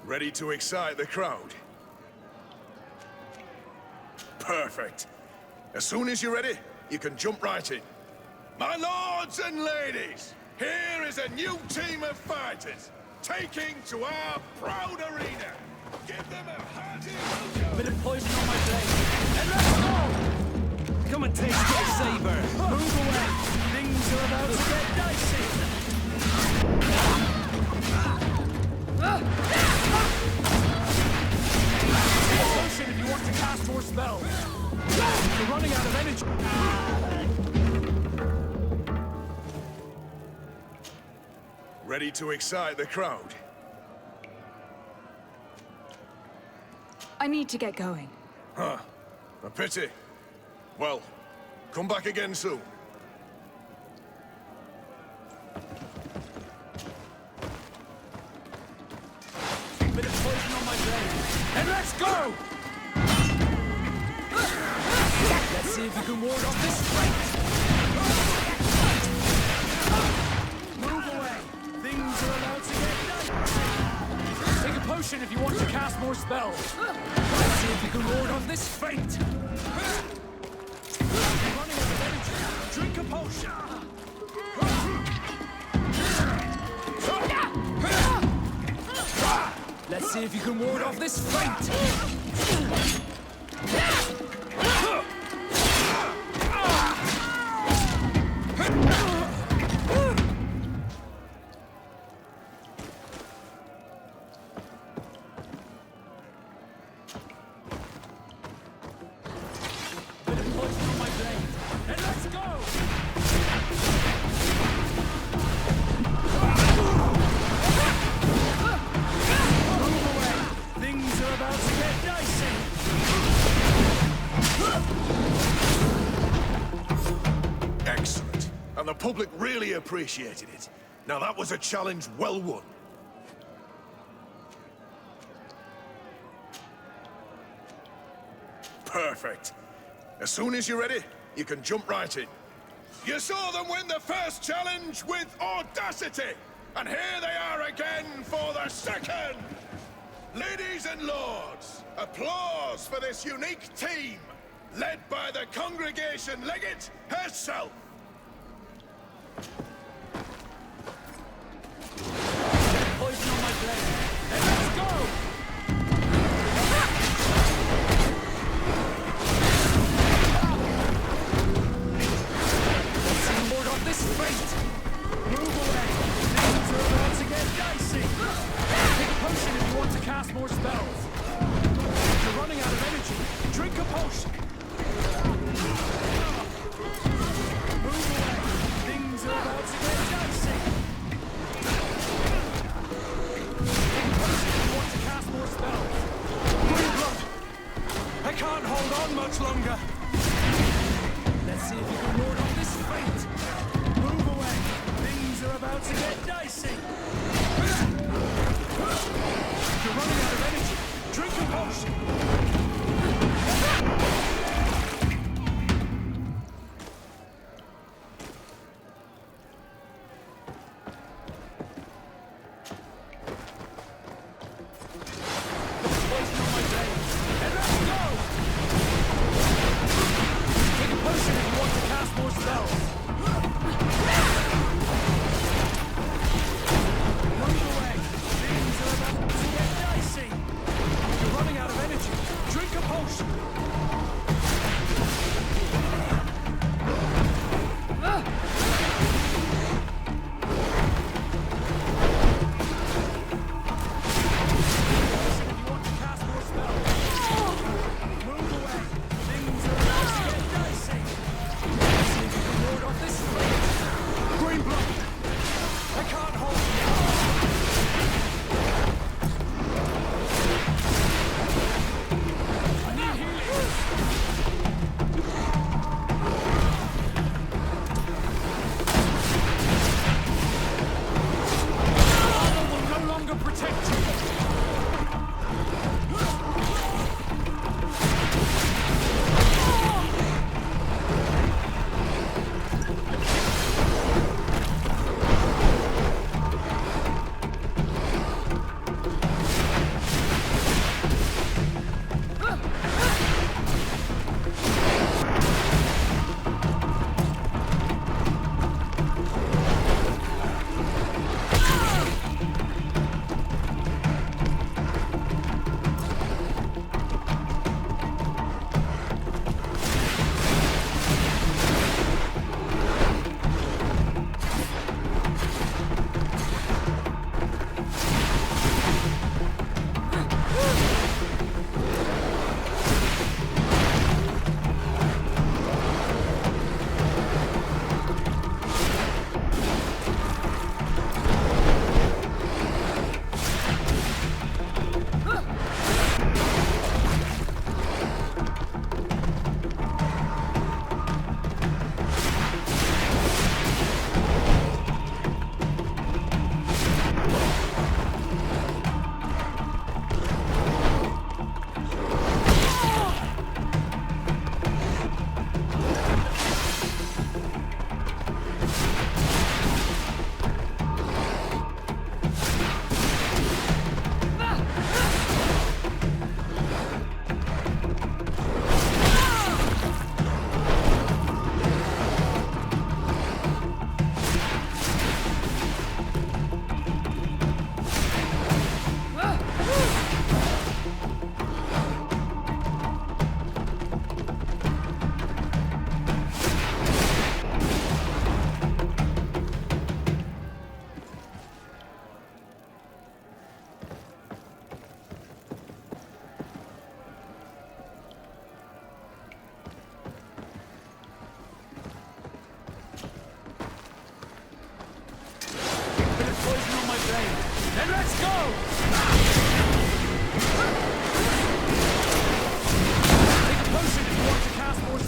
Ready to excite the crowd? Perfect. As soon as you're ready, you can jump right in. My lords and ladies, here is a new team of fighters, taking to our proud arena. Give them a hearty welcome. Bit of poison on my blade. And let's go! Come and taste your saber. Move away. Things are about to get dicey. Potion if you want to cast more spells. You're running out of energy. Ready to excite the crowd? I need to get going. Huh. A pity. Well, come back again soon. Bit of poison on my blade. And let's go! Let's see if you can ward off this fight. Move away. Things are about to get done. Take a potion if you want to cast more spells. Let's see if you can ward off this fate. You're running out of energy. Drink a potion. Let's see if you can ward off this fate. Excellent. And the public really appreciated it. Now that was a challenge well won. Perfect. As soon as you're ready, you can jump right in. You saw them win the first challenge with audacity! And here they are again for the second! Ladies and lords, applause for this unique team, led by the congregation legate herself! Poison on my blade. And let's go! Let's see ward off this fate. Move away. Things are about to get dicey. Take a potion if you want to cast more spells. You're running out of energy. Drink a potion. Move away. Things are about to get dicey. Take a potion if you want to cast more spells. I can't hold on much longer. Let's see if you can ward off this fate. Move away. Things are about to get dicey. You're running out of energy. Drink a potion. Poison on my blade. And let's go! Take a potion if you want to cast more spells. Move away. Things are about to get dicey. You're running out of energy. Drink a potion. Potion if you want to cast more spells. Move away. Things are about to get dicey. Let's see if you can ward off this fate. Green blood. I can't hold you. I need healing. Armor will no longer protect you.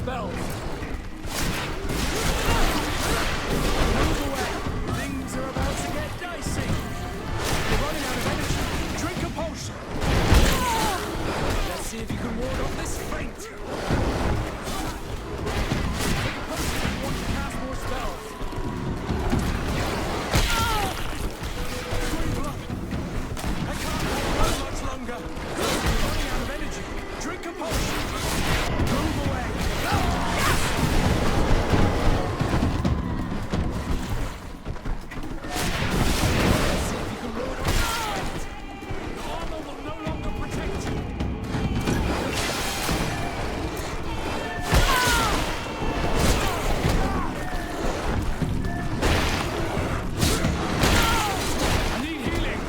spells. Move away. Things are about to get dicey. You're running out of energy. Drink a potion. Let's see if you can ward off this faint. Take a potion if you want to cast more spells. Green blood. I can't hold on much longer. You're running out of energy. Drink a potion. Move away. Let's see if you can ward off this faint. Your armor will no longer protect you. I need healing.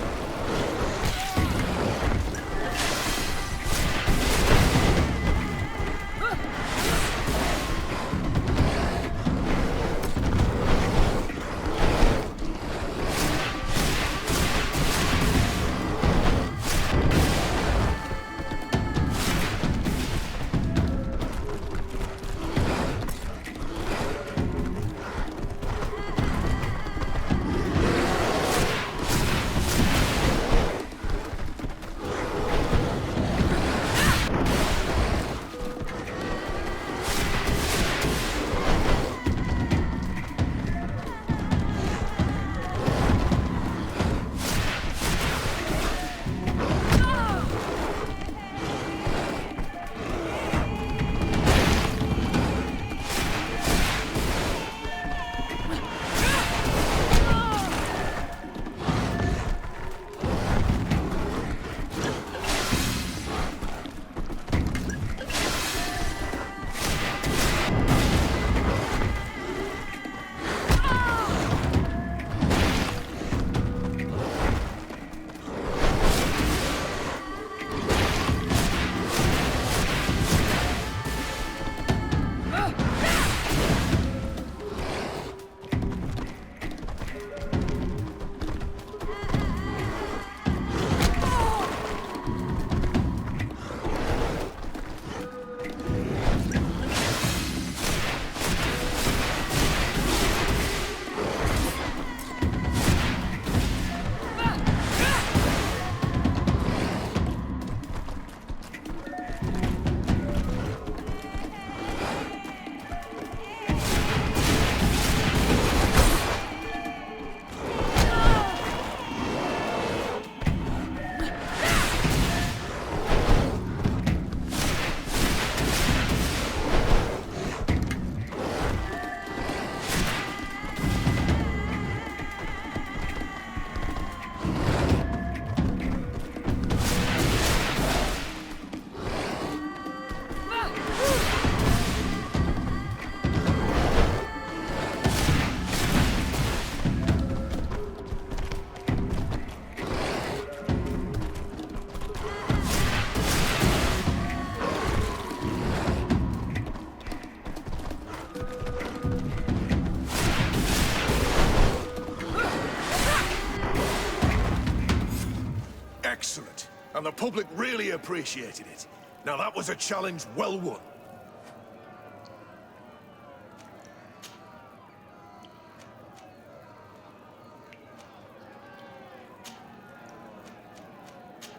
Excellent. And the public really appreciated it. Now that was a challenge well won.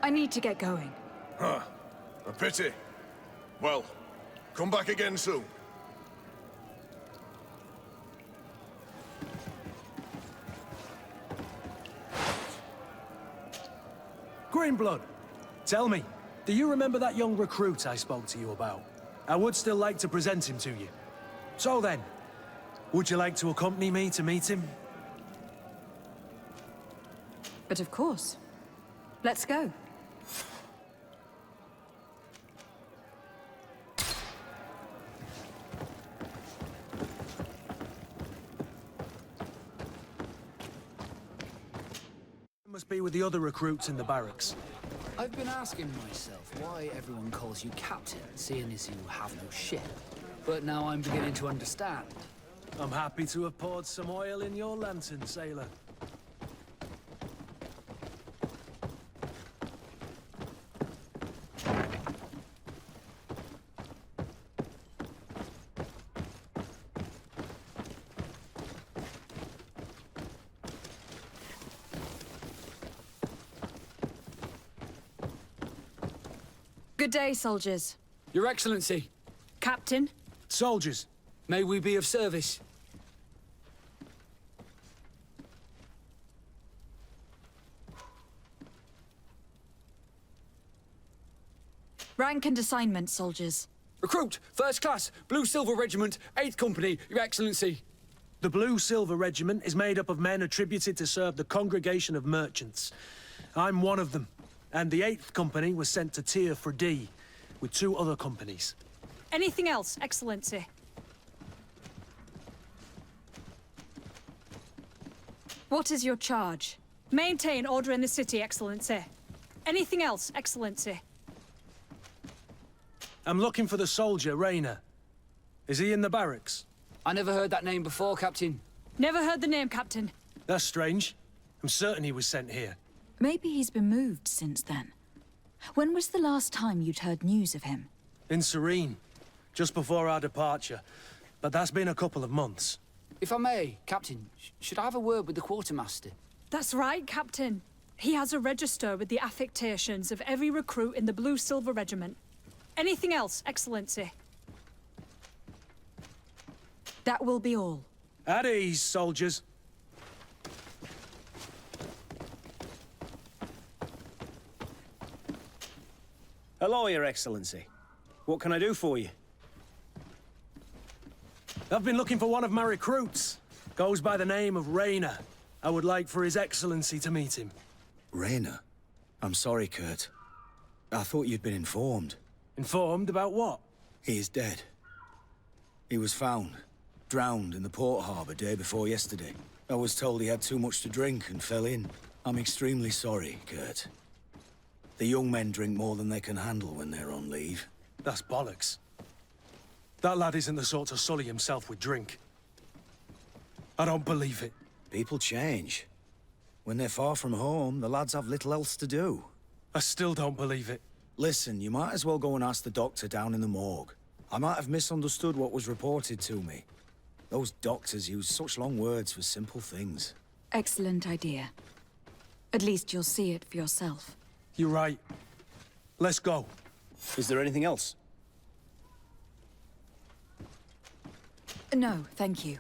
I need to get going. Huh. A pity. Well, come back again soon. Greenblood, tell me, do you remember that young recruit I spoke to you about? I would still like to present him to you. So then, would you like to accompany me to meet him? But of course. Let's go. Must be with the other recruits in the barracks. I've been asking myself why everyone calls you captain, seeing as you have no ship. But now I'm beginning to understand. I'm happy to have poured some oil in your lantern, sailor. Good day, soldiers. Your Excellency, Captain, Soldiers. may we be of service? rank and assignment, soldiers. Recruit, first class, Blue Silver Regiment, 8th Company, Your Excellency. The Blue Silver Regiment is made up of men attributed to serve the Congregation of Merchants. I'm one of them, and the 8th Company was sent to Tier for D, with 2 other companies. Anything else, Excellency? What is your charge? Maintain order in the city, Excellency. Anything else, Excellency? I'm looking for the soldier, Rayner. Is he in the barracks? I never heard that name before, Captain. Never heard the name, Captain. That's strange. I'm certain he was sent here. Maybe he's been moved since then. When was the last time you'd heard news of him? In Serene, just before our departure. But that's been a couple of months. If I may, Captain, should I have a word with the quartermaster? That's right, Captain. He has a register with the affectations of every recruit in the Blue Silver Regiment. Anything else, Excellency? That will be all. At ease, soldiers. Hello, Your Excellency. What can I do for you? I've been looking for one of my recruits. Goes by the name of Rayner. I would like for His Excellency to meet him. Rayner? I'm sorry, Kurt. I thought you'd been informed. Informed about what? He is dead. He was found, drowned in the port harbour day before yesterday. I was told he had too much to drink and fell in. I'm extremely sorry, Kurt. The young men drink more than they can handle when they're on leave. That's bollocks. That lad isn't the sort to sully himself with drink. I don't believe it. People change. When they're far from home, the lads have little else to do. I still don't believe it. Listen, you might as well go and ask the doctor down in the morgue. I might have misunderstood what was reported to me. Those doctors use such long words for simple things. Excellent idea. At least you'll see it for yourself. You're right. Let's go. Is there anything else? No, thank you.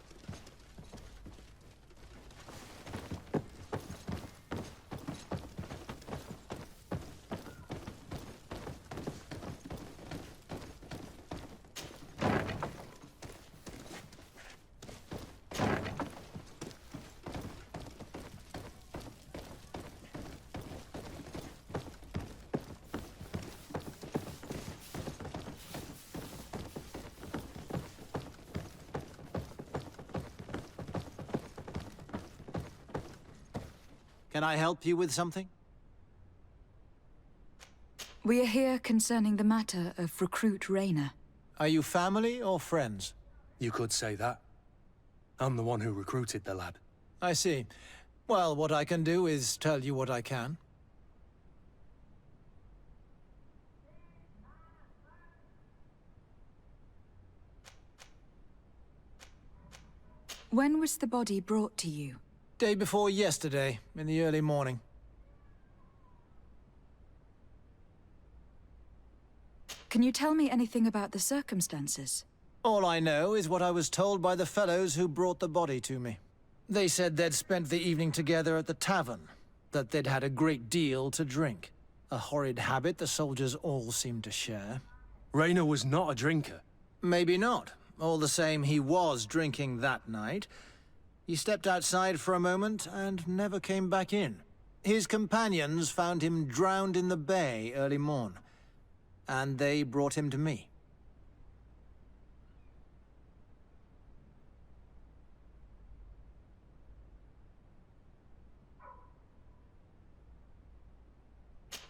Can I help you with something? We are here concerning the matter of recruit Rayner. Are you family or friends? You could say that. I'm the one who recruited the lad. I see. Well, what I can do is tell you what I can. When was the body brought to you? Day before yesterday, in the early morning. Can you tell me anything about the circumstances? All I know is what I was told by the fellows who brought the body to me. They said they'd spent the evening together at the tavern, that they'd had a great deal to drink. A horrid habit the soldiers all seemed to share. Rayner was not a drinker. Maybe not. All the same, he was drinking that night. He stepped outside for a moment and never came back in. His companions found him drowned in the bay early morn, and they brought him to me.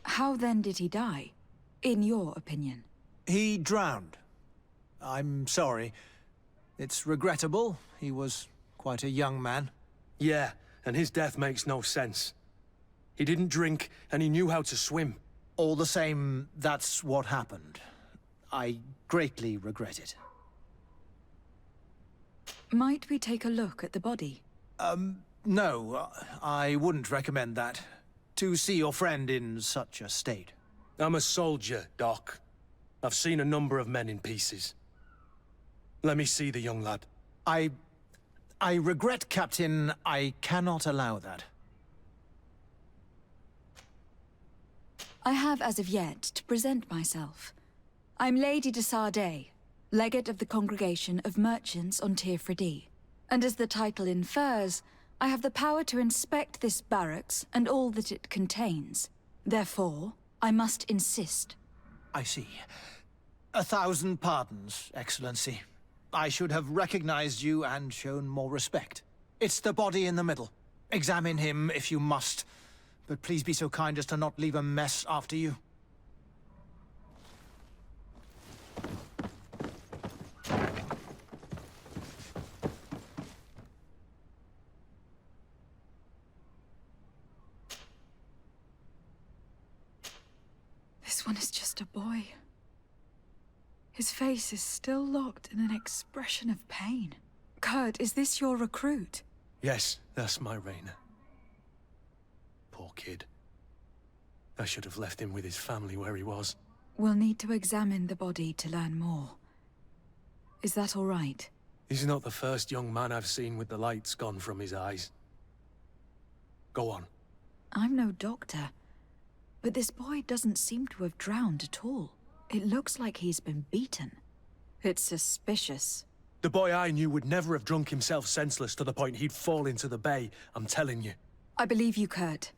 How then did he die, in your opinion? He drowned. I'm sorry. It's regrettable. He was quite a young man. Yeah, and his death makes no sense. He didn't drink, and he knew how to swim. All the same, that's what happened. I greatly regret it. Might we take a look at the body? No, I wouldn't recommend that. To see your friend in such a state. I'm a soldier, Doc. I've seen a number of men in pieces. Let me see the young lad. I regret, Captain. I cannot allow that. I have as of yet to present myself. I'm Lady de Sardet, legate of the Congregation of Merchants on Tirfredi. And as the title infers, I have the power to inspect this barracks and all that it contains. Therefore, I must insist. I see. 1,000 pardons, Excellency. I should have recognized you and shown more respect. It's the body in the middle. Examine him if you must, but please be so kind as to not leave a mess after you. This one is just a boy. His face is still locked in an expression of pain. Kurt, is this your recruit? Yes, that's my Rainer. Poor kid. I should have left him with his family where he was. We'll need to examine the body to learn more. Is that all right? He's not the first young man I've seen with the lights gone from his eyes. Go on. I'm no doctor, but this boy doesn't seem to have drowned at all. It looks like he's been beaten. It's suspicious. The boy I knew would never have drunk himself senseless to the point he'd fall into the bay, I'm telling you. I believe you, Kurt.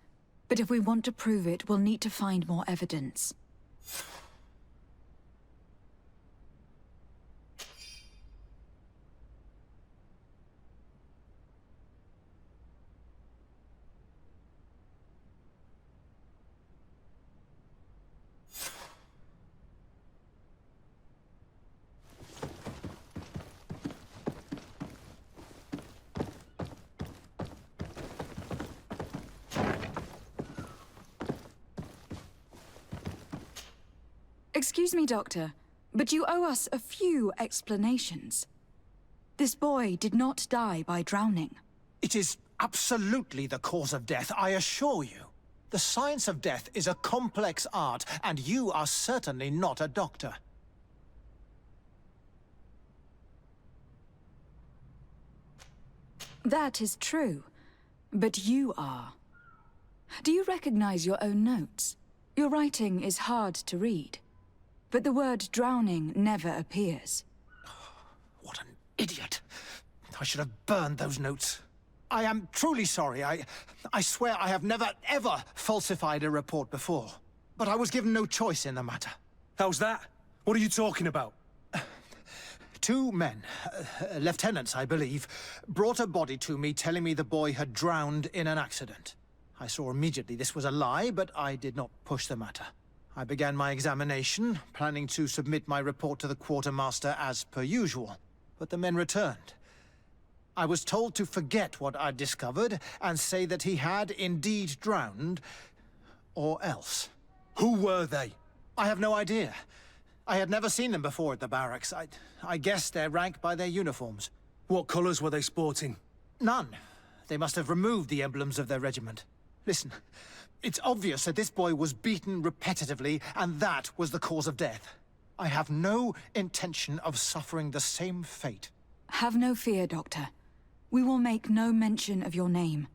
But if we want to prove it, we'll need to find more evidence. Excuse me, Doctor, but you owe us a few explanations. This boy did not die by drowning. It is absolutely the cause of death, I assure you. The science of death is a complex art, and you are certainly not a doctor. That is true, but you are. Do you recognize your own notes? Your writing is hard to read, but the word drowning never appears. What an idiot. I should have burned those notes. I am truly sorry. I swear I have never, ever falsified a report before. But I was given no choice in the matter. How's that? What are you talking about? 2 men, lieutenants, I believe, brought a body to me telling me the boy had drowned in an accident. I saw immediately this was a lie, but I did not push the matter. I began my examination, planning to submit my report to the quartermaster as per usual. But the men returned. I was told to forget what I'd discovered and say that he had indeed drowned, or else. Who were they? I have no idea. I had never seen them before at the barracks. I guessed their rank by their uniforms. What colours were they sporting? None. They must have removed the emblems of their regiment. Listen, it's obvious that this boy was beaten repetitively, and that was the cause of death. I have no intention of suffering the same fate. Have no fear, Doctor. We will make no mention of your name.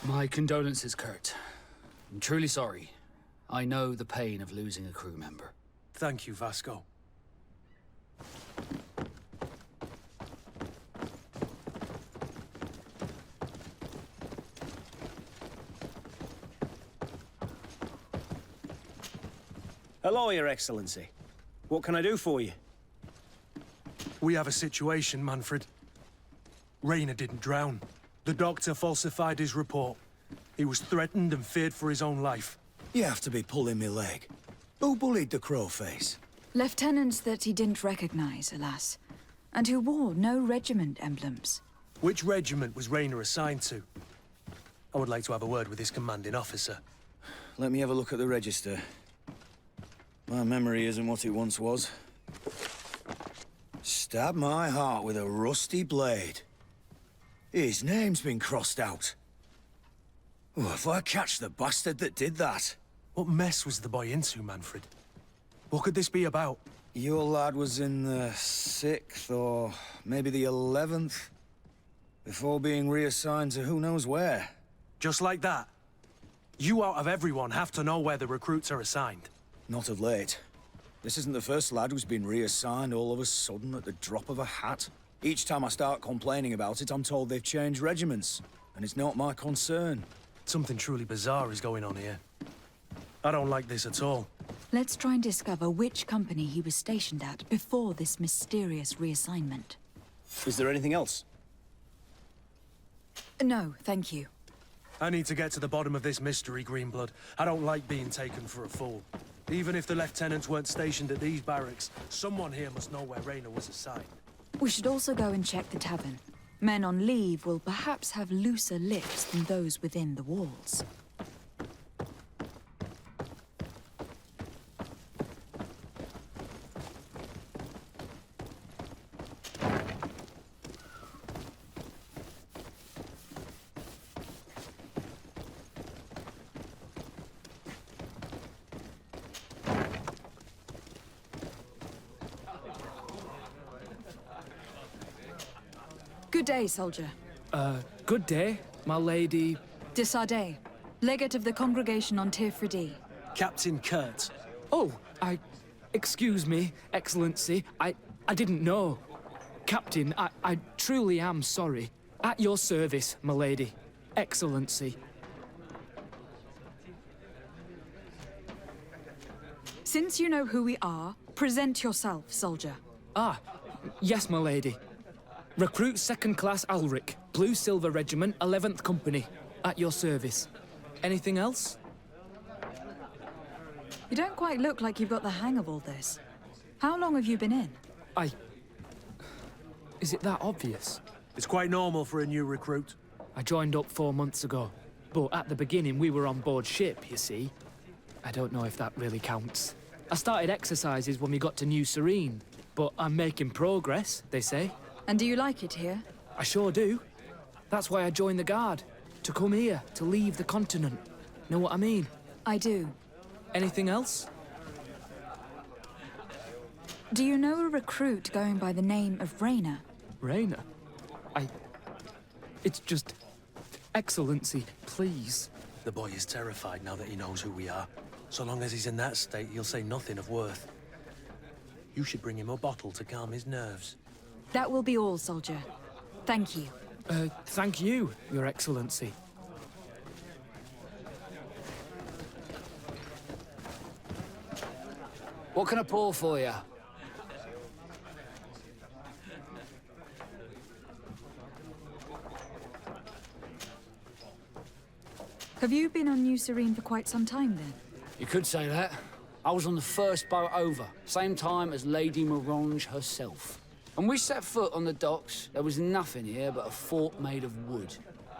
My condolences, Kurt. I'm truly sorry. I know the pain of losing a crew member. Thank you, Vasco. Hello, Your Excellency. What can I do for you? We have a situation, Manfred. Rainer didn't drown. The doctor falsified his report. He was threatened and feared for his own life. You have to be pulling me leg. Who bullied the crowface? Lieutenants that he didn't recognize, alas, and who wore no regiment emblems. Which regiment was Rainer assigned to? I would like to have a word with his commanding officer. Let me have a look at the register. My memory isn't what it once was. Stab my heart with a rusty blade. His name's been crossed out. Oh, if I catch the bastard that did that. What mess was the boy into, Manfred? What could this be about? Your lad was in the 6th or maybe the 11th, before being reassigned to who knows where. Just like that? You out of everyone have to know where the recruits are assigned. Not of late. This isn't the first lad who's been reassigned all of a sudden at the drop of a hat. Each time I start complaining about it, I'm told they've changed regiments, and it's not my concern. Something truly bizarre is going on here. I don't like this at all. Let's try and discover which company he was stationed at before this mysterious reassignment. Is there anything else? No, thank you. I need to get to the bottom of this mystery, Greenblood. I don't like being taken for a fool. Even if the lieutenants weren't stationed at these barracks, someone here must know where Raina was assigned. We should also go and check the tavern. Men on leave will perhaps have looser lips than those within the walls. Good day, soldier. Good day, my lady. De Sardet, legate of the congregation on Tir Fridi. Captain Kurt. Oh, excuse me, Excellency. I didn't know. Captain, I truly am sorry. At your service, my lady. Excellency. Since you know who we are, present yourself, soldier. Ah, yes, my lady. Recruit 2nd Class Alric, Blue Silver Regiment, 11th Company. At your service. Anything else? You don't quite look like you've got the hang of all this. How long have you been in? Is it that obvious? It's quite normal for a new recruit. I joined up 4 months ago. But at the beginning, we were on board ship, you see. I don't know if that really counts. I started exercises when we got to New Serene. But I'm making progress, they say. And do you like it here? I sure do. That's why I joined the Guard. To come here, to leave the continent. Know what I mean? I do. Anything else? Do you know a recruit going by the name of Raina? Raina? It's just... Excellency, please. The boy is terrified now that he knows who we are. So long as he's in that state, he'll say nothing of worth. You should bring him a bottle to calm his nerves. That will be all, soldier. Thank you. Thank you, Your Excellency. What can I pour for you? Have you been on New Serene for quite some time, then? You could say that. I was on the first boat over, same time as Lady Morange herself. When we set foot on the docks, there was nothing here but a fort made of wood.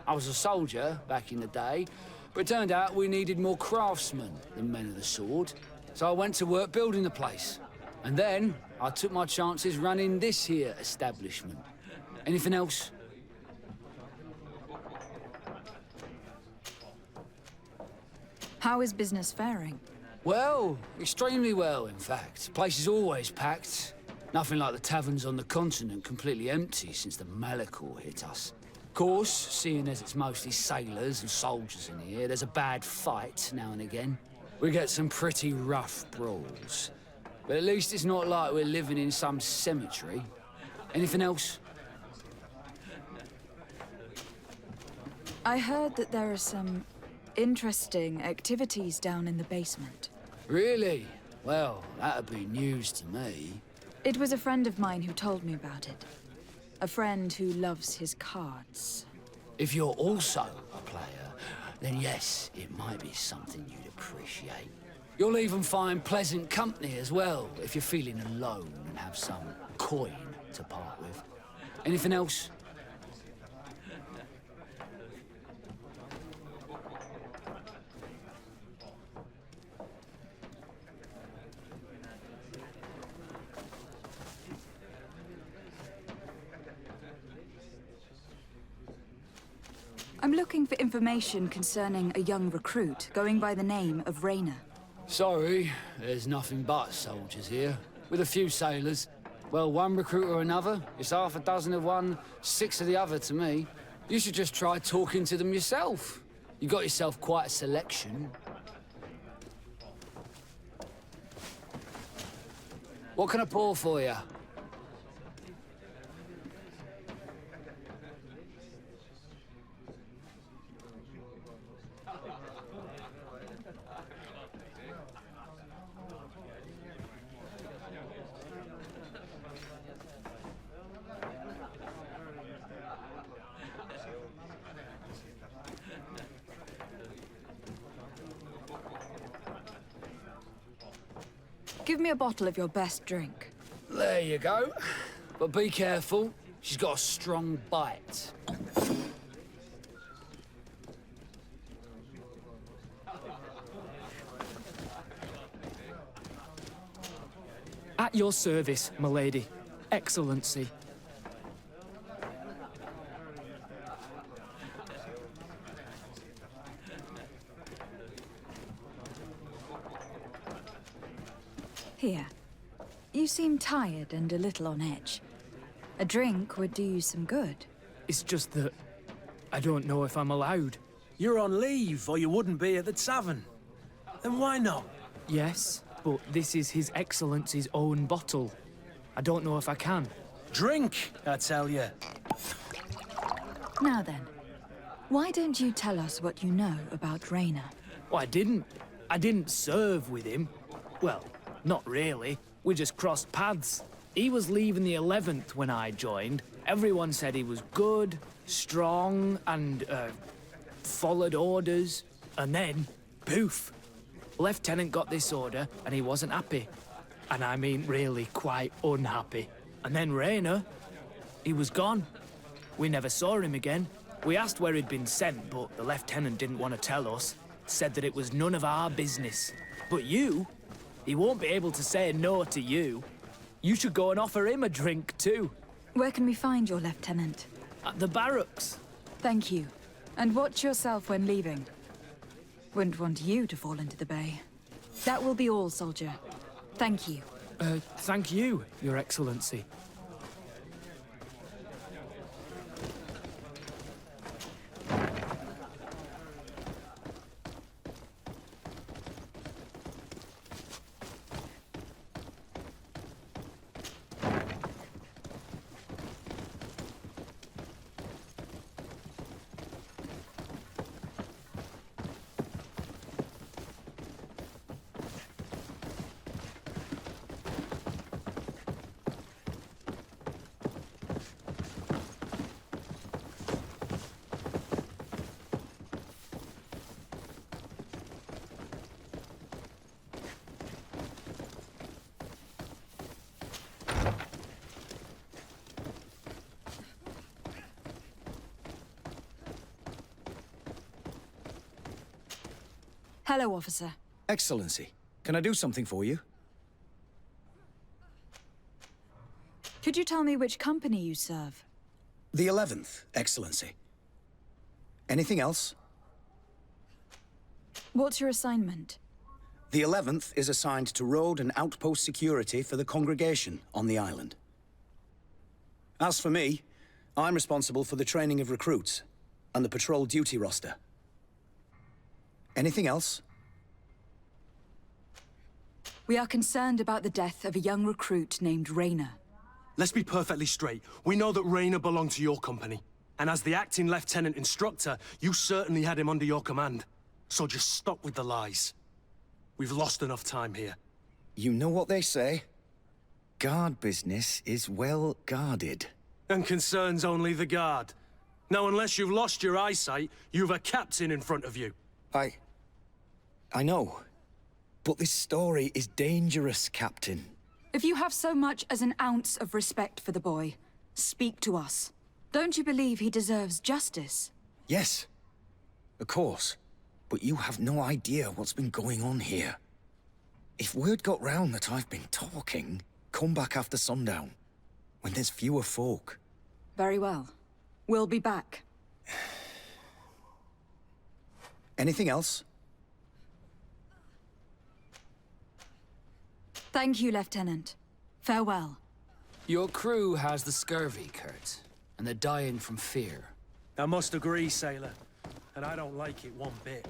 I was a soldier back in the day, but it turned out we needed more craftsmen than men of the sword. So I went to work building the place. And then I took my chances running this here establishment. Anything else? How is business faring? Well, extremely well, in fact. The place is always packed. Nothing like the taverns on the continent completely empty since the Malachor hit us. Of course, seeing as it's mostly sailors and soldiers in here, there's a bad fight now and again. We get some pretty rough brawls. But at least it's not like we're living in some cemetery. Anything else? I heard that there are some interesting activities down in the basement. Really? Well, that'd be news to me. It was a friend of mine who told me about it. A friend who loves his cards. If you're also a player, then yes, it might be something you'd appreciate. You'll even find pleasant company as well, if you're feeling alone and have some coin to part with. Anything else? I'm looking for information concerning a young recruit going by the name of Raina. Sorry, there's nothing but soldiers here, with a few sailors. Well, one recruit or another, it's half a dozen of one, 6 of the other to me. You should just try talking to them yourself. You got yourself quite a selection. What can I pour for you? Give me a bottle of your best drink. There you go. But be careful, she's got a strong bite. At your service, milady. Excellency. Here. You seem tired and a little on edge. A drink would do you some good. It's just that I don't know if I'm allowed. You're on leave, or you wouldn't be at the tavern. Then why not? Yes, but this is His Excellency's own bottle. I don't know if I can. Drink, I tell you. Now then, why don't you tell us what you know about Rayner? Well, I didn't. I didn't serve with him. Well, not really. We just crossed paths. He was leaving the 11th when I joined. Everyone said he was good, strong, and, followed orders. And then, poof. Lieutenant got this order, and he wasn't happy. And I mean really quite unhappy. And then Rayner, he was gone. We never saw him again. We asked where he'd been sent, but the lieutenant didn't want to tell us. Said that it was none of our business. But you, he won't be able to say no to you. You should go and offer him a drink too. Where can we find your lieutenant? At the barracks. Thank you. And watch yourself when leaving. Wouldn't want you to fall into the bay. That will be all, soldier. Thank you. Thank you, Your Excellency. Hello, officer. Excellency, can I do something for you? Could you tell me which company you serve? The 11th, Excellency. Anything else? What's your assignment? The 11th is assigned to road and outpost security for the congregation on the island. As for me, I'm responsible for the training of recruits and the patrol duty roster. Anything else? We are concerned about the death of a young recruit named Rayner. Let's be perfectly straight. We know that Rayner belonged to your company. And as the acting lieutenant instructor, you certainly had him under your command. So just stop with the lies. We've lost enough time here. You know what they say? Guard business is well guarded. And concerns only the guard. Now, unless you've lost your eyesight, you've a captain in front of you. I know. But this story is dangerous, Captain. If you have so much as an ounce of respect for the boy, speak to us. Don't you believe he deserves justice? Yes, of course. But you have no idea what's been going on here. If word got round that I've been talking, come back after sundown, when there's fewer folk. Very well. We'll be back. Anything else? Thank you, Lieutenant. Farewell. Your crew has the scurvy, Kurt, and they're dying from fear. I must agree, sailor. And I don't like it one bit.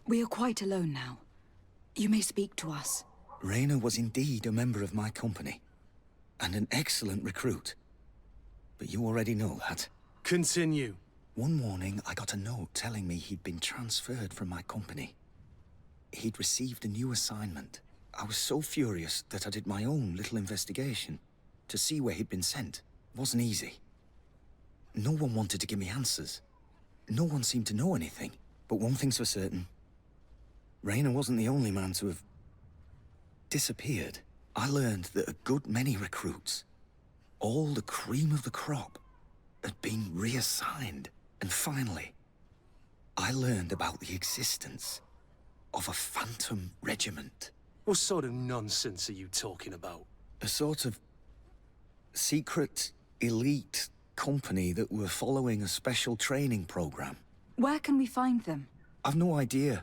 We are quite alone now. You may speak to us. Rayner was indeed a member of my company, and an excellent recruit. But you already know that. Continue. One morning, I got a note telling me he'd been transferred from my company. He'd received a new assignment. I was so furious that I did my own little investigation to see where he'd been sent. It wasn't easy. No one wanted to give me answers. No one seemed to know anything. But one thing's for certain. Rayner wasn't the only man to have disappeared. I learned that a good many recruits, all the cream of the crop, had been reassigned. And finally, I learned about the existence of a phantom regiment. What sort of nonsense are you talking about? A sort of secret, elite company that were following a special training program. Where can we find them? I've no idea.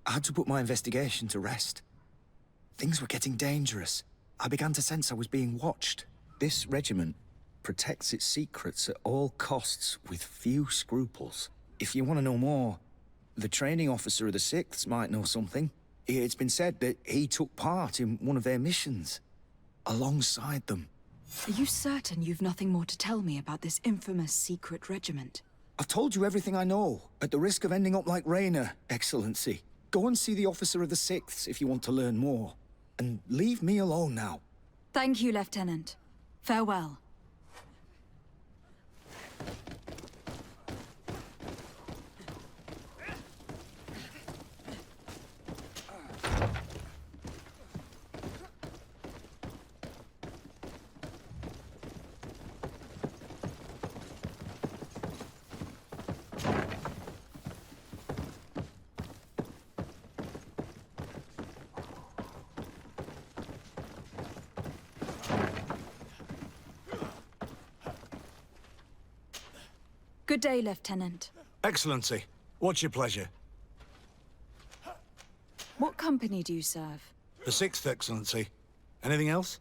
I had to put my investigation to rest. Things were getting dangerous. I began to sense I was being watched. This regiment protects its secrets at all costs with few scruples. If you want to know more, the training officer of the 6th might know something. It's been said that he took part in one of their missions, alongside them. Are you certain you've nothing more to tell me about this infamous secret regiment? I've told you everything I know, at the risk of ending up like Rayner, Excellency. Go and see the officer of the 6th if you want to learn more. And leave me alone now. Thank you, Lieutenant. Farewell. Good day, Lieutenant. Excellency, what's your pleasure? What company do you serve? The 6th, Excellency. Anything else?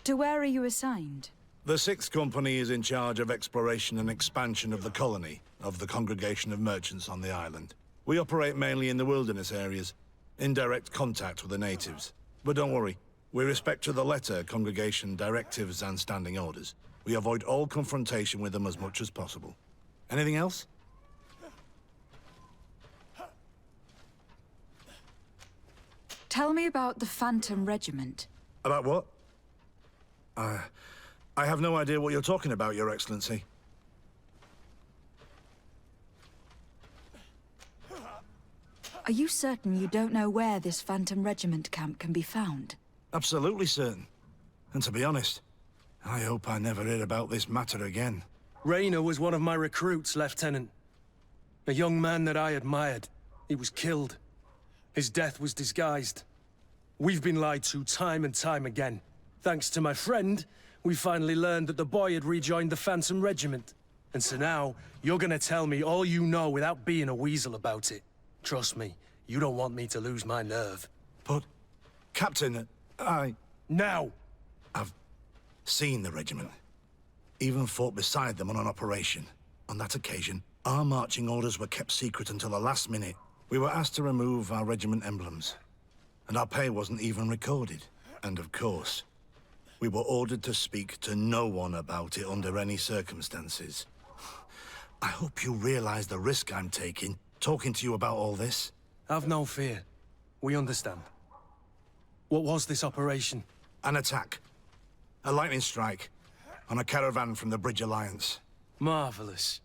To where are you assigned? The 6th Company is in charge of exploration and expansion of the colony of the Congregation of Merchants on the island. We operate mainly in the wilderness areas, in direct contact with the natives. But don't worry, we respect to the letter Congregation directives and standing orders. We avoid all confrontation with them as much as possible. Anything else? Tell me about the Phantom Regiment. About what? I have no idea what you're talking about, Your Excellency. Are you certain you don't know where this Phantom Regiment camp can be found? Absolutely certain. And to be honest, I hope I never hear about this matter again. Rayner was one of my recruits, Lieutenant. A young man that I admired. He was killed. His death was disguised. We've been lied to time and time again. Thanks to my friend, we finally learned that the boy had rejoined the Phantom Regiment. And so now, you're gonna tell me all you know without being a weasel about it. Trust me, you don't want me to lose my nerve. But, Captain, Now! I've seen the regiment. Even fought beside them on an operation. On that occasion, our marching orders were kept secret until the last minute. We were asked to remove our regiment emblems. And our pay wasn't even recorded. And of course, We were ordered to speak to no one about it under any circumstances. I hope you realize the risk I'm taking, talking to you about all this. Have no fear. We understand. What was this operation? An attack. A lightning strike. On a caravan from the Bridge Alliance. Marvelous.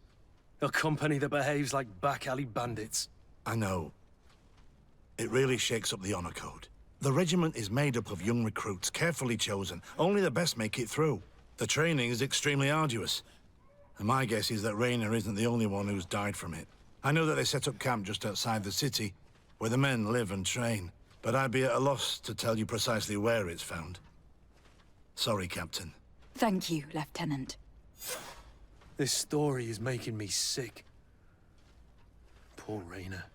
A company that behaves like back-alley bandits. I know. It really shakes up the honor code. The regiment is made up of young recruits, carefully chosen. Only the best make it through. The training is extremely arduous. And my guess is that Raynor isn't the only one who's died from it. I know that they set up camp just outside the city, where the men live and train. But I'd be at a loss to tell you precisely where it's found. Sorry, Captain. Thank you, Lieutenant. This story is making me sick. Poor Raynor.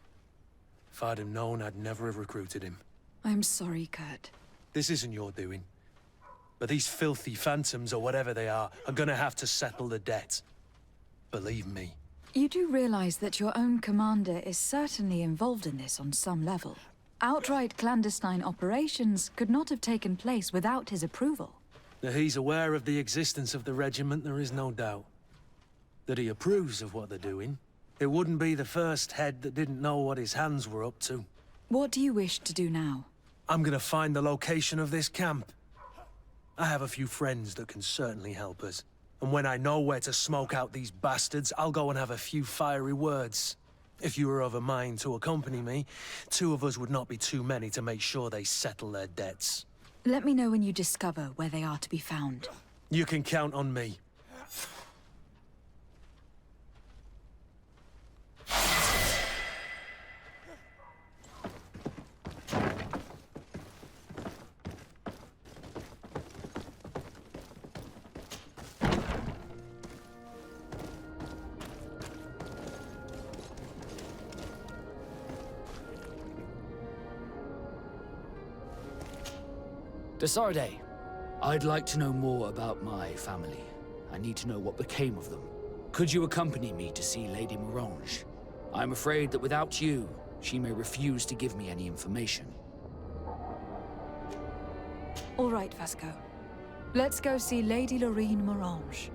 If I'd have known, I'd never have recruited him. I'm sorry, Kurt. This isn't your doing. But these filthy phantoms, or whatever they are gonna have to settle the debt. Believe me. You do realize that your own commander is certainly involved in this on some level. Outright clandestine operations could not have taken place without his approval. That he's aware of the existence of the regiment, there is no doubt. That he approves of what they're doing. It wouldn't be the first head that didn't know what his hands were up to. What do you wish to do now? I'm gonna find the location of this camp. I have a few friends that can certainly help us. And when I know where to smoke out these bastards, I'll go and have a few fiery words. If you were of a mind to accompany me, 2 of us would not be too many to make sure they settle their debts. Let me know when you discover where they are to be found. You can count on me. Desarde, I'd like to know more about my family. I need to know what became of them. Could you accompany me to see Lady Morange? I'm afraid that without you, she may refuse to give me any information. All right, Vasco. Let's go see Lady Lorraine Morange.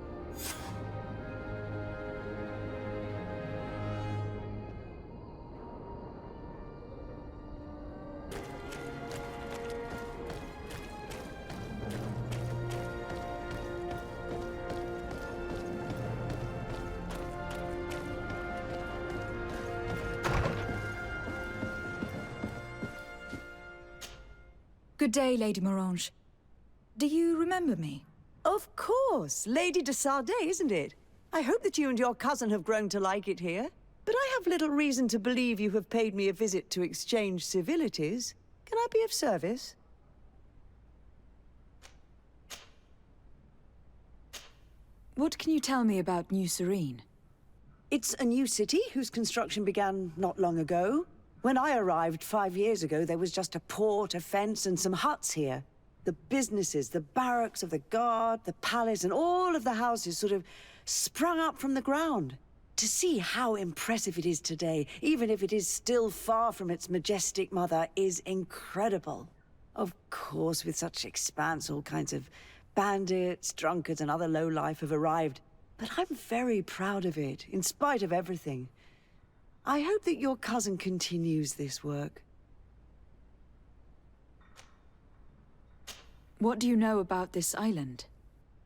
Good day, Lady Morange. Do you remember me? Of course! Lady de Sardet, isn't it? I hope that you and your cousin have grown to like it here. But I have little reason to believe you have paid me a visit to exchange civilities. Can I be of service? What can you tell me about New Serene? It's a new city whose construction began not long ago. When I arrived 5 years ago, there was just a port, a fence, and some huts here. The businesses, the barracks of the guard, the palace, and all of the houses sort of sprung up from the ground. To see how impressive it is today, even if it is still far from its majestic mother, is incredible. Of course, with such expanse, all kinds of bandits, drunkards, and other lowlife have arrived. But I'm very proud of it, in spite of everything. I hope that your cousin continues this work. What do you know about this island?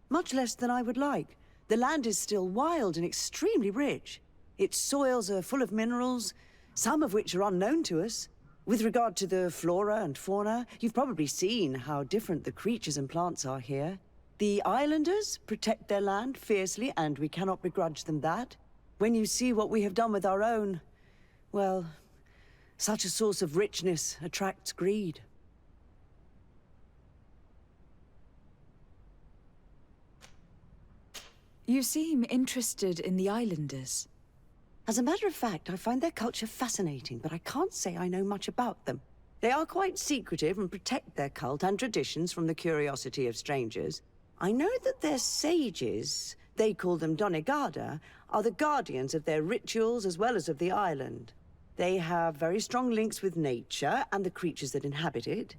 Much less than I would like. The land is still wild and extremely rich. Its soils are full of minerals, some of which are unknown to us. With regard to the flora and fauna, you've probably seen how different the creatures and plants are here. The islanders protect their land fiercely, and we cannot begrudge them that. When you see what we have done with our own, well, such a source of richness attracts greed. You seem interested in the islanders. As a matter of fact, I find their culture fascinating, but I can't say I know much about them. They are quite secretive and protect their cult and traditions from the curiosity of strangers. I know that their sages, they call them Donegada, are the guardians of their rituals as well as of the island. They have very strong links with nature and the creatures that inhabit it.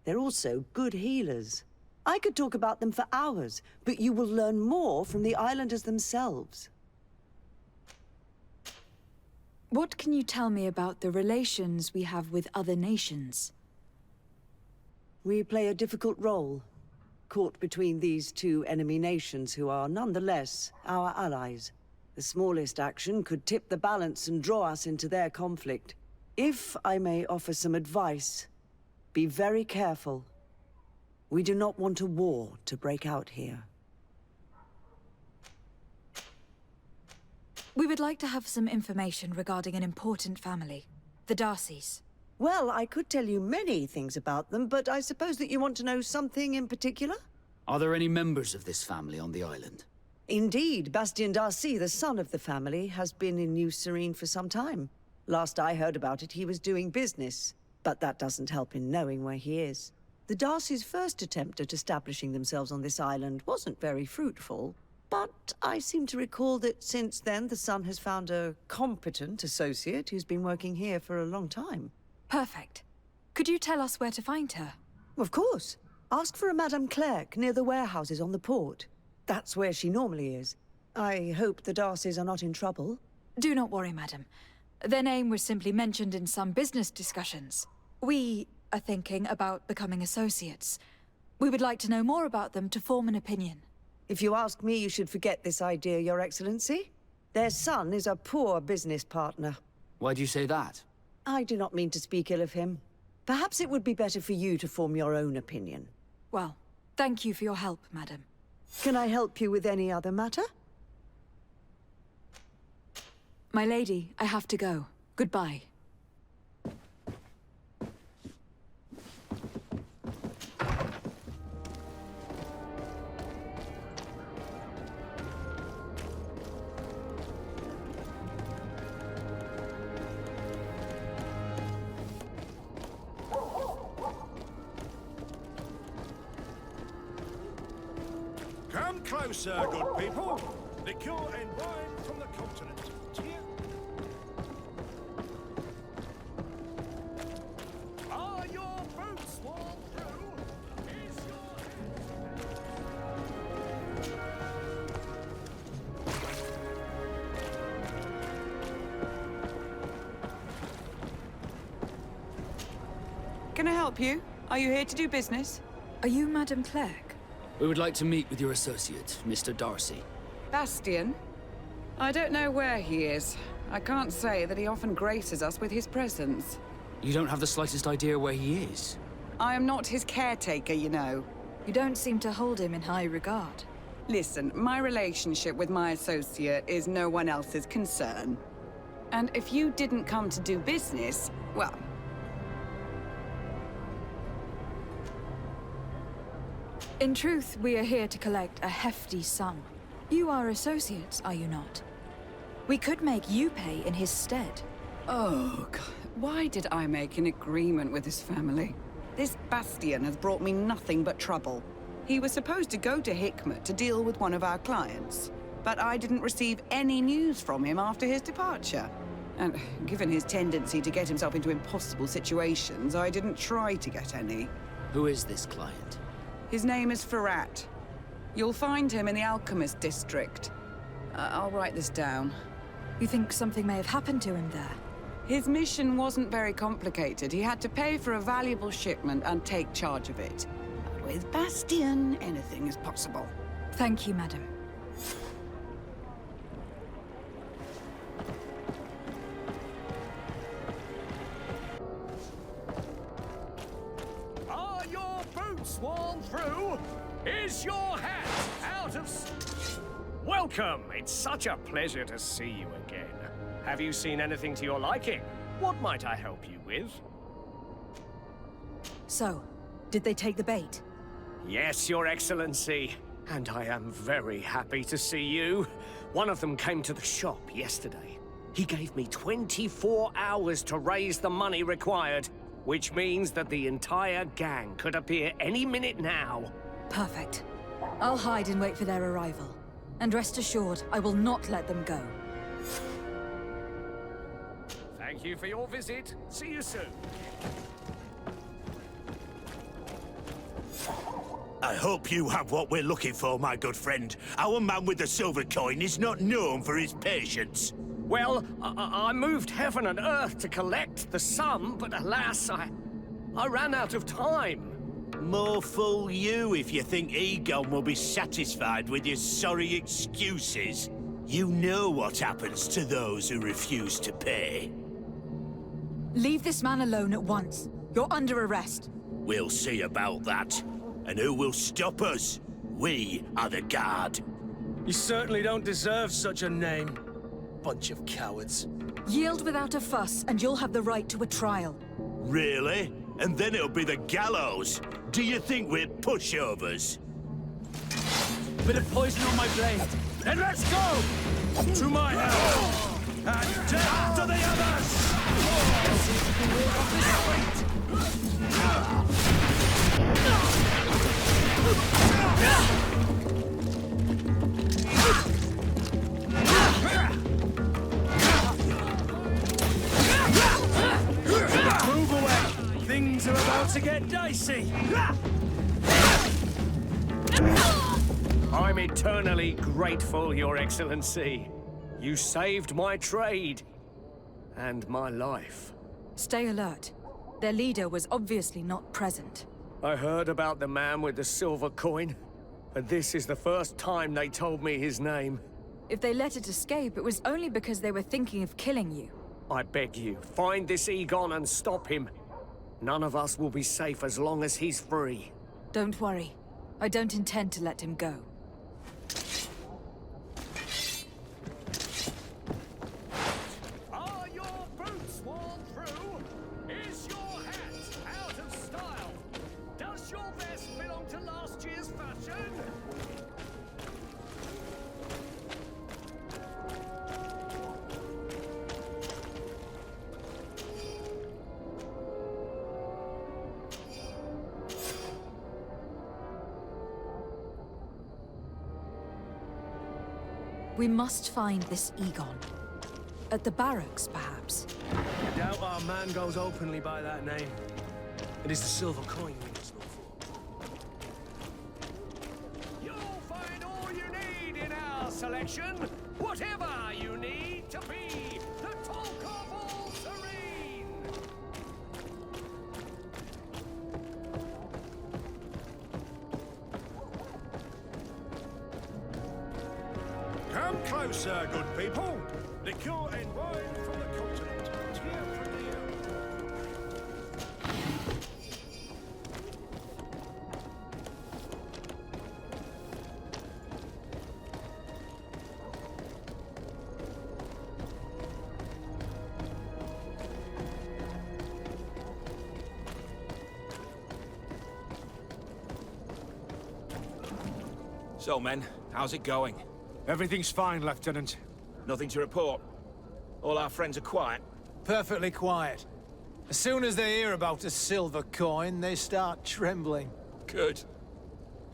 They're also good healers. I could talk about them for hours, but you will learn more from the islanders themselves. What can you tell me about the relations we have with other nations? We play a difficult role, caught between these two enemy nations who are nonetheless our allies. The smallest action could tip the balance and draw us into their conflict. If I may offer some advice, be very careful. We do not want a war to break out here. We would like to have some information regarding an important family, the Darcys. Well, I could tell you many things about them, but I suppose that you want to know something in particular? Are there any members of this family on the island? Indeed, Bastien Darcy, the son of the family, has been in New Serene for some time. Last I heard about it, he was doing business, but that doesn't help in knowing where he is. The Darcys' first attempt at establishing themselves on this island wasn't very fruitful, but I seem to recall that since then the son has found a competent associate who's been working here for a long time. Perfect. Could you tell us where to find her? Of course. Ask for a Madame Clerc near the warehouses on the port. That's where she normally is. I hope the Darcys are not in trouble. Do not worry, madam. Their name was simply mentioned in some business discussions. We are thinking about becoming associates. We would like to know more about them to form an opinion. If you ask me, you should forget this idea, Your Excellency. Their son is a poor business partner. Why do you say that? I do not mean to speak ill of him. Perhaps it would be better for you to form your own opinion. Well, thank you for your help, madam. Can I help you with any other matter? My lady, I have to go. Goodbye. Come closer, good people. Liqueur and wine from the continent. Cheer. Are your boots worn through? Is your Can I help you? Are you here to do business? Are you Madame Clerc? We would like to meet with your associate, Mr. Darcy. Bastien? I don't know where he is. I can't say that he often graces us with his presence. You don't have the slightest idea where he is? I am not his caretaker, you know. You don't seem to hold him in high regard. Listen, my relationship with my associate is no one else's concern. And if you didn't come to do business, well... In truth, we are here to collect a hefty sum. You are associates, are you not? We could make you pay in his stead. Oh, God. Why did I make an agreement with his family? This Bastien has brought me nothing but trouble. He was supposed to go to Hikmet to deal with one of our clients, but I didn't receive any news from him after his departure. And given his tendency to get himself into impossible situations, I didn't try to get any. Who is this client? His name is Ferrat. You'll find him in the Alchemist District. I'll write this down. You think something may have happened to him there? His mission wasn't very complicated. He had to pay for a valuable shipment and take charge of it. But with Bastien, anything is possible. Thank you, madam. Are your boots worn through? Is your hat out of... Welcome! It's such a pleasure to see you again. Have you seen anything to your liking? What might I help you with? So, did they take the bait? Yes, Your Excellency. And I am very happy to see you. One of them came to the shop yesterday. He gave me 24 hours to raise the money required, which means that the entire gang could appear any minute now. Perfect. I'll hide and wait for their arrival. And rest assured, I will not let them go. Thank you for your visit. See you soon. I hope you have what we're looking for, my good friend. Our man with the silver coin is not known for his patience. Well, I moved heaven and earth to collect the sum, but alas, I ran out of time. More fool you if you think Egon will be satisfied with your sorry excuses. You know what happens to those who refuse to pay. Leave this man alone at once. You're under arrest. We'll see about that. And who will stop us? We are the guard. You certainly don't deserve such a name. Bunch of cowards. Yield without a fuss, and you'll have the right to a trial. Really? And then it'll be the gallows. Do you think we're pushovers? Bit of poison on my blade. Then let's go! To my house! And death to the others! See if we can ward off this fate! Move away! Things are about to get dicey! I'm eternally grateful, Your Excellency. You saved my trade. And my life. Stay alert. Their leader was obviously not present. I heard about the man with the silver coin, but this is the first time they told me his name. If they let it escape, it was only because they were thinking of killing you. I beg you, find this Egon and stop him. None of us will be safe as long as he's free. Don't worry. I don't intend to let him go. Are your boots worn through? Is your hat out of style? Does your vest belong to last year's fashion? We must find this Egon. At the barracks, perhaps. I doubt our man goes openly by that name. It is the silver coin we must look for. You'll find all you need in our selection. Whatever you need to be the talk of all Serene. Come closer, good people. Liqueur and wine from the continent. Here from the So, men, how's it going? Everything's fine, Lieutenant. Nothing to report. All our friends are quiet. Perfectly quiet. As soon as they hear about a silver coin, they start trembling. Good.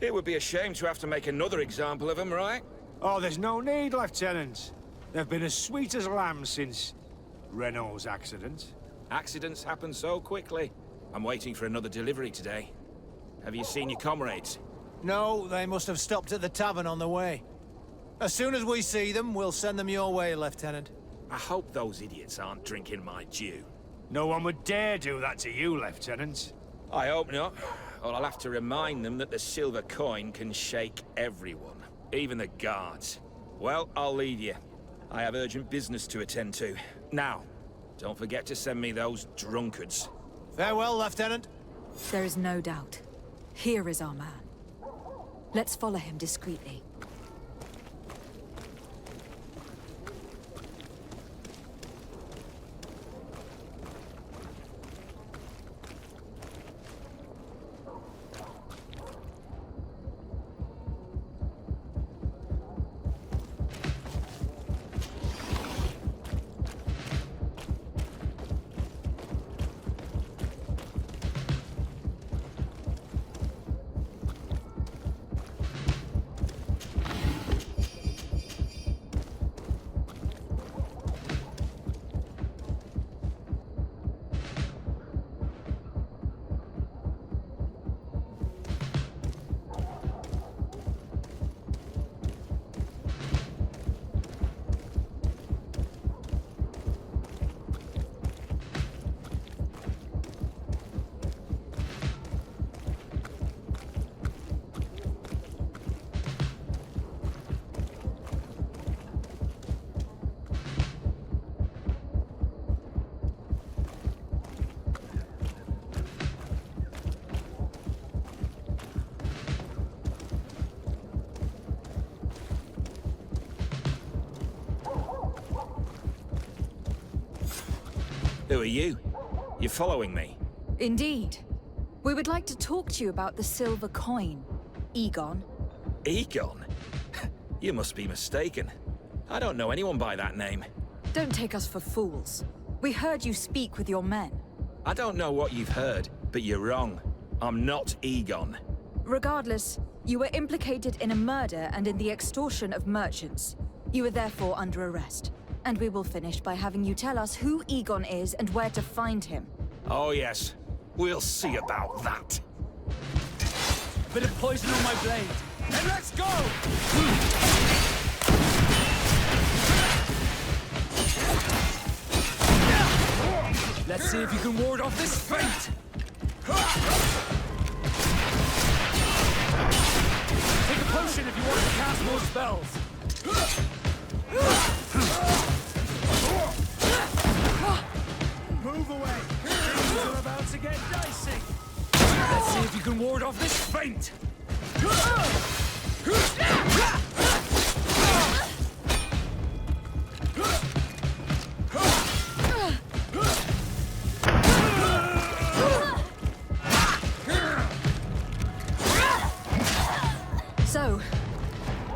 It would be a shame to have to make another example of them, right? Oh, there's no need, Lieutenant. They've been as sweet as lambs since Renault's accident. Accidents happen so quickly. I'm waiting for another delivery today. Have you seen your comrades? No, they must have stopped at the tavern on the way. As soon as we see them, we'll send them your way, Lieutenant. I hope those idiots aren't drinking my dew. No one would dare do that to you, Lieutenant. I hope not. Or I'll have to remind them that the silver coin can shake everyone, even the guards. Well, I'll leave you. I have urgent business to attend to. Now, don't forget to send me those drunkards. Farewell, Lieutenant. There is no doubt. Here is our man. Let's follow him discreetly. Who are you? You following me? Indeed. We would like to talk to you about the silver coin, Egon. Egon? You must be mistaken. I don't know anyone by that name. Don't take us for fools. We heard you speak with your men. I don't know what you've heard, but you're wrong. I'm not Egon. Regardless, you were implicated in a murder and in the extortion of merchants. You are therefore under arrest. And we will finish by having you tell us who Egon is and where to find him. Oh yes, we'll see about that. Bit of poison on my blade. And let's go! Let's see if you can ward off this fate! Take a potion if you want to cast more spells. Move away! Things are about to get dicey! Let's see if you can ward off this feint! So,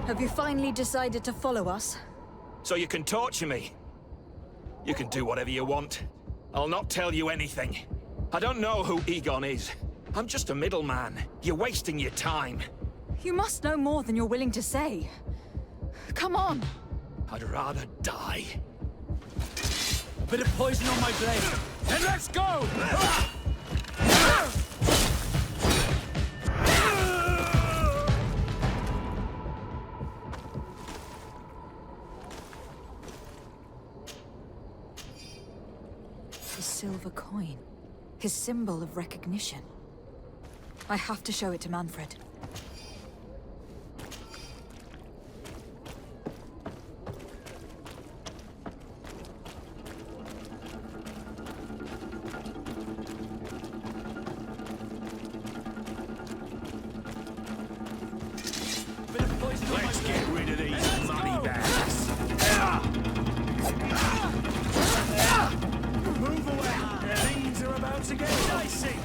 have you finally decided to follow us? So you can torture me. You can do whatever you want. I'll not tell you anything. I don't know who Egon is. I'm just a middleman. You're wasting your time. You must know more than you're willing to say. Come on. I'd rather die. A bit of poison on my blade. And let's go! The silver coin. His symbol of recognition. I have to show it to Manfred. Let's get rid of these money bags. Move away! Things are about to get dicey!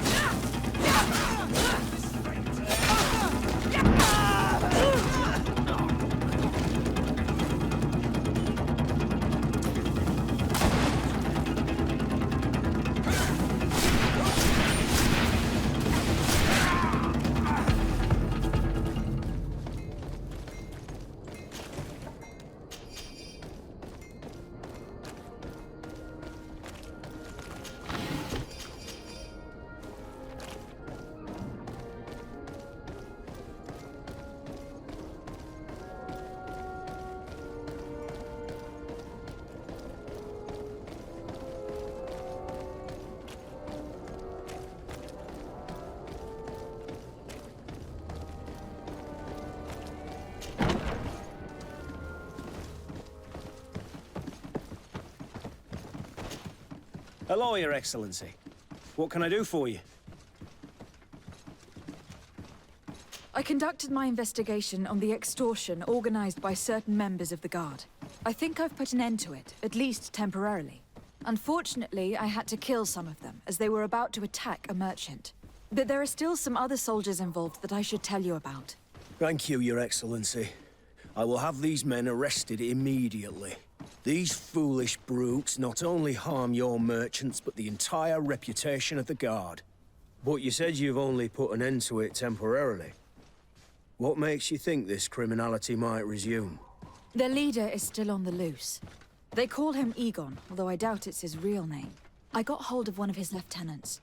Hello, Your Excellency. What can I do for you? I conducted my investigation on the extortion organized by certain members of the Guard. I think I've put an end to it, at least temporarily. Unfortunately, I had to kill some of them, as they were about to attack a merchant. But there are still some other soldiers involved that I should tell you about. Thank you, Your Excellency. I will have these men arrested immediately. These foolish brutes not only harm your merchants, but the entire reputation of the Guard. But you said you've only put an end to it temporarily. What makes you think this criminality might resume? Their leader is still on the loose. They call him Egon, although I doubt it's his real name. I got hold of one of his lieutenants.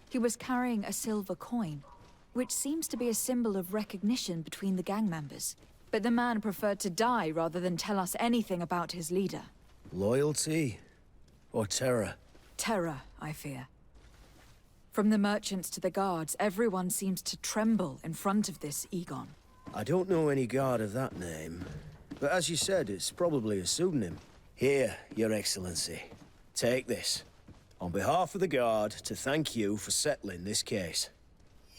He was carrying a silver coin, which seems to be a symbol of recognition between the gang members. But the man preferred to die rather than tell us anything about his leader. Loyalty? Or terror? Terror, I fear. From the merchants to the guards, everyone seems to tremble in front of this Egon. I don't know any guard of that name. But as you said, it's probably a pseudonym. Here, Your Excellency. Take this. On behalf of the Guard, to thank you for settling this case.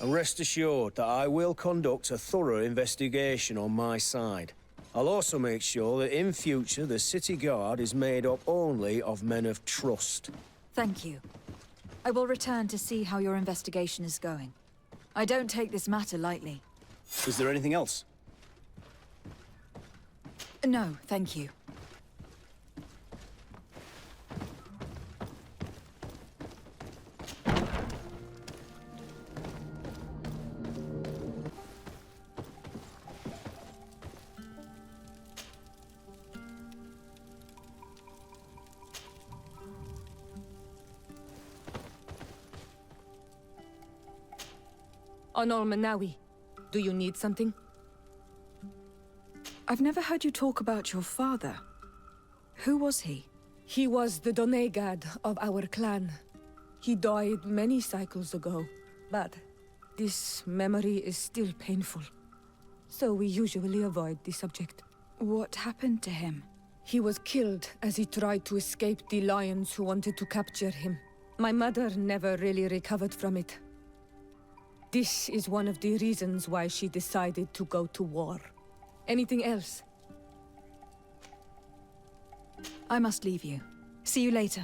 And rest assured that I will conduct a thorough investigation on my side. I'll also make sure that in future the City Guard is made up only of men of trust. Thank you. I will return to see how your investigation is going. I don't take this matter lightly. Is there anything else? No, thank you. Honor Manawi, do you need something? I've never heard you talk about your father. Who was he? He was the Donegad of our clan. He died many cycles ago, but this memory is still painful. So we usually avoid the subject. What happened to him? He was killed as he tried to escape the lions who wanted to capture him. My mother never really recovered from it. This is one of the reasons why she decided to go to war. Anything else? I must leave you. See you later.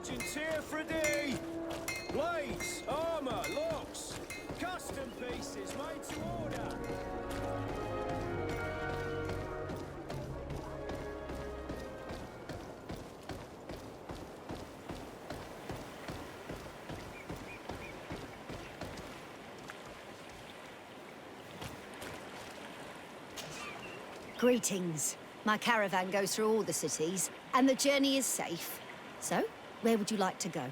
In Tear blades, armor, locks, custom pieces made to order. Greetings. My caravan goes through all the cities, and the journey is safe. So, where would you like to go?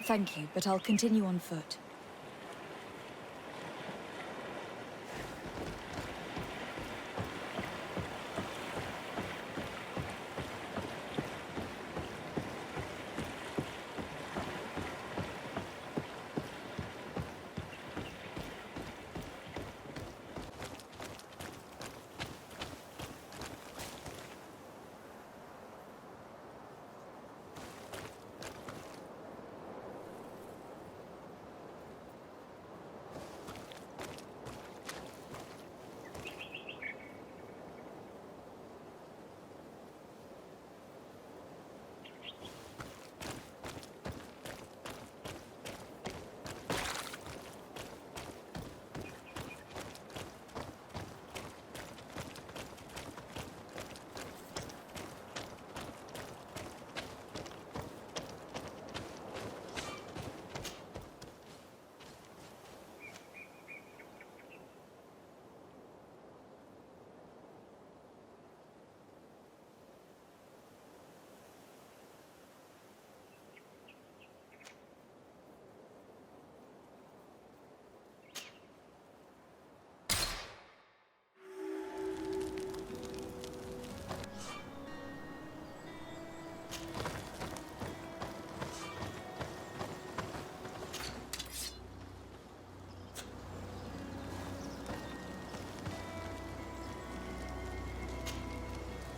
Thank you, but I'll continue on foot.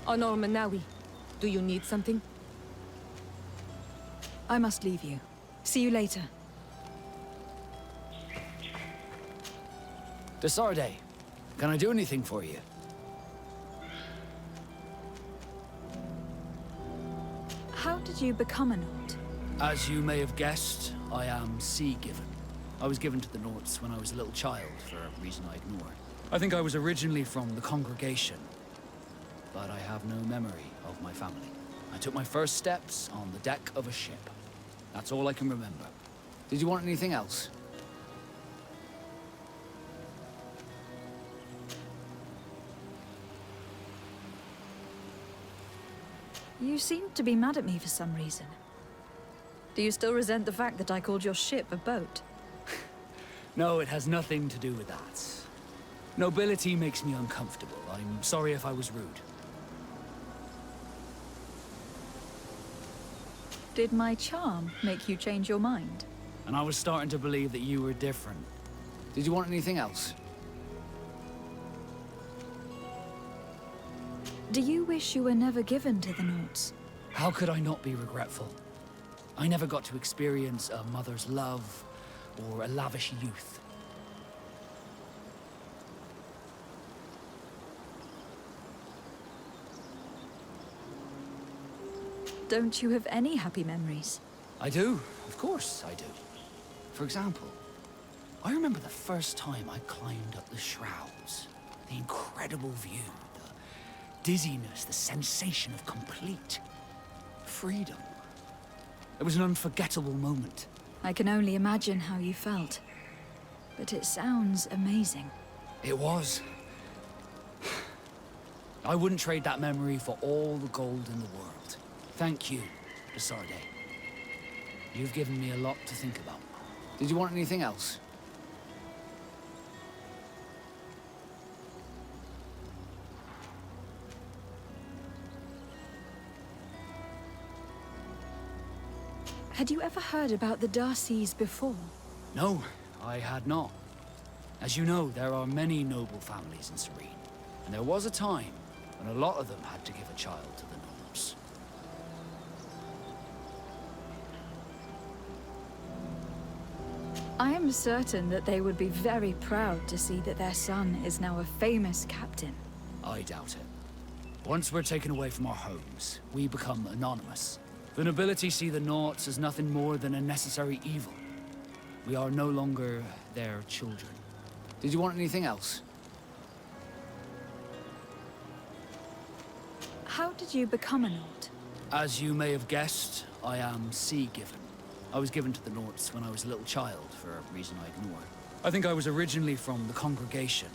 Honor Manawi, do you need something? I must leave you. See you later. Desarde, can I do anything for you? How did you become a Nord? As you may have guessed, I am sea-given. I was given to the Nords when I was a little child, for a reason I ignore. I think I was originally from the Congregation, but I have no memory of my family. I took my first steps on the deck of a ship. That's all I can remember. Did you want anything else? You seem to be mad at me for some reason. Do you still resent the fact that I called your ship a boat? No, it has nothing to do with that. Nobility makes me uncomfortable. I'm sorry if I was rude. Did my charm make you change your mind? And I was starting to believe that you were different. Did you want anything else? Do you wish you were never given to the Nauts? How could I not be regretful? I never got to experience a mother's love or a lavish youth. Don't you have any happy memories? I do, of course I do. For example, I remember the first time I climbed up the shrouds. The incredible view, the dizziness, the sensation of complete freedom. It was an unforgettable moment. I can only imagine how you felt. But it sounds amazing. It was. I wouldn't trade that memory for all the gold in the world. Thank you, Desarde. You've given me a lot to think about. Did you want anything else? Had you ever heard about the Darcys before? No, I had not. As you know, there are many noble families in Serene, and there was a time when a lot of them had to give a child to the nobles. I am certain that they would be very proud to see that their son is now a famous captain. I doubt it. Once we're taken away from our homes, we become anonymous. The nobility see the Nauts as nothing more than a necessary evil. We are no longer their children. Did you want anything else? How did you become a Naut? As you may have guessed, I am sea-given. I was given to the Nauts when I was a little child, for a reason I ignore. I think I was originally from the congregation,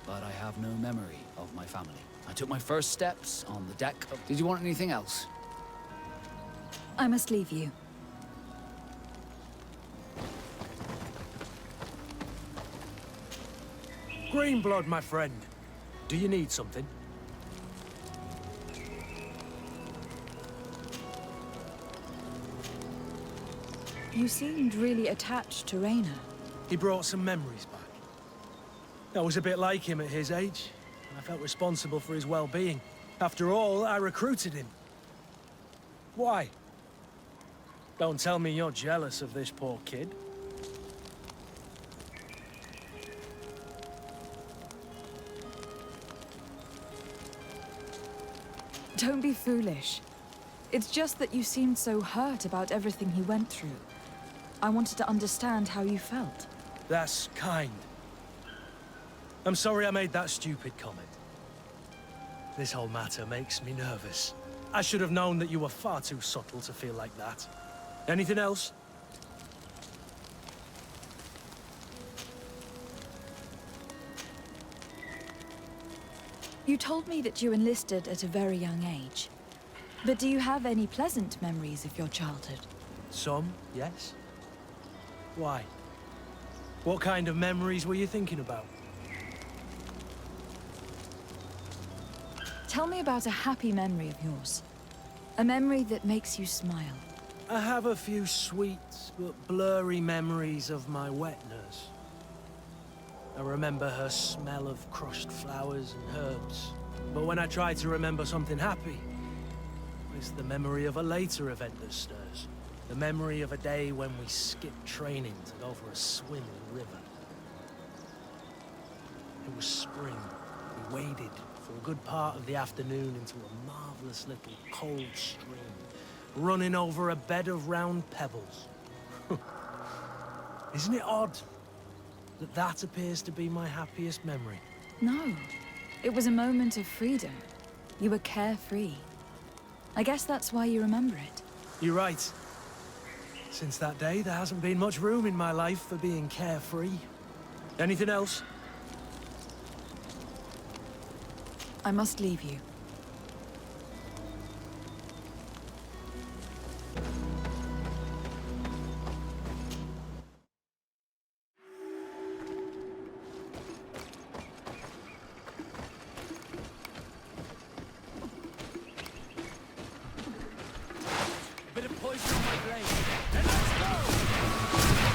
but I have no memory of my family. I took my first steps on the deck of... Did you want anything else? I must leave you. Greenblood, my friend. Do you need something? You seemed really attached to Raina. He brought some memories back. I was a bit like him at his age. I felt responsible for his well-being. After all, I recruited him. Why? Don't tell me you're jealous of this poor kid. Don't be foolish. It's just that you seemed so hurt about everything he went through. I wanted to understand how you felt. That's kind. I'm sorry I made that stupid comment. This whole matter makes me nervous. I should have known that you were far too subtle to feel like that. Anything else? You told me that you enlisted at a very young age. But do you have any pleasant memories of your childhood? Some, yes. Why? What kind of memories were you thinking about? Tell me about a happy memory of yours. A memory that makes you smile. I have a few sweet but blurry memories of my wet nurse. I remember her smell of crushed flowers and herbs. But when I try to remember something happy, it's the memory of a later event that stirs. The memory of a day when we skipped training to go for a swim in the river. It was spring. We waded for a good part of the afternoon into a marvelous little cold stream, running over a bed of round pebbles. Isn't it odd that that appears to be my happiest memory? No. It was a moment of freedom. You were carefree. I guess that's why you remember it. You're right. Since that day, there hasn't been much room in my life for being carefree. Anything else? I must leave you. Bit of poison on my blade. Then let's go!